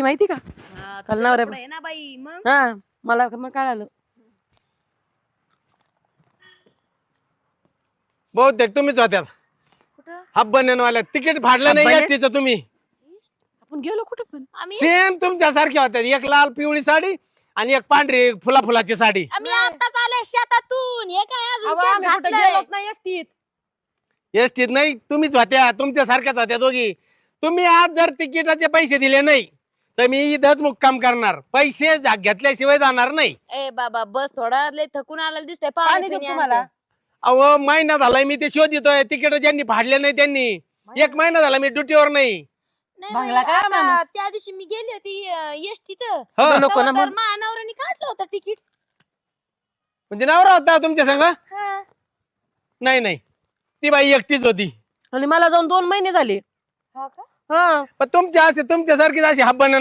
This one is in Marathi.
माहिती का काल नवऱ्या आहे ना बाई मग हा मला मग कळालं. बहुतेक तुम्हीच होत्यात कुठं हाफ बनवाल्या तिकीट फाडलं नाही हाफ एसटीचं तुम्ही आपण गेलो कुठं पण आम्ही सेम तुमच्या सारख्या होत्या एक लाल पिवळी साडी आणि एक पांढरी फुलाची साडी आम्ही आताच आले शेतातून हे काय अजून अहो, तेच आम्ही कुठं घातलंय. गेलोच नाही एसटीत. एसटीत नाही तुम्हीच होत्या तुमच्या सारख्याच होत्या दोघी. तुम्ही आज जर तिकिटाचे पैसे दिले नाही तर मी इथंच मुक्काम करणार. पैसे घेतल्याशिवाय जाणार नाही. ए बाबा बस थोडा लय थकून आला दिसतोय पाणी देऊ पिणी तुम्हाला आणते. अहो महिना झालाय मी ते शोधितोय तिकीट ज्यांनी फाडले नाही त्यांनी. एक महिना झाला मी ड्युटीवर नाही. नाही बांगला बाई, काय आता माणूस? त्या दिवशी मी गेली होती एसटीत हो. नको ना मग. मानावरांनी काढलं होतं तिकीट म्हणजे नवरा होता तुमच्या संग? नाही नाही ती बाई एकटीच होती. आणि मला जाऊन 2 महिने झाले. हा का हा पण तुमच्यासारखीच अशी हाफ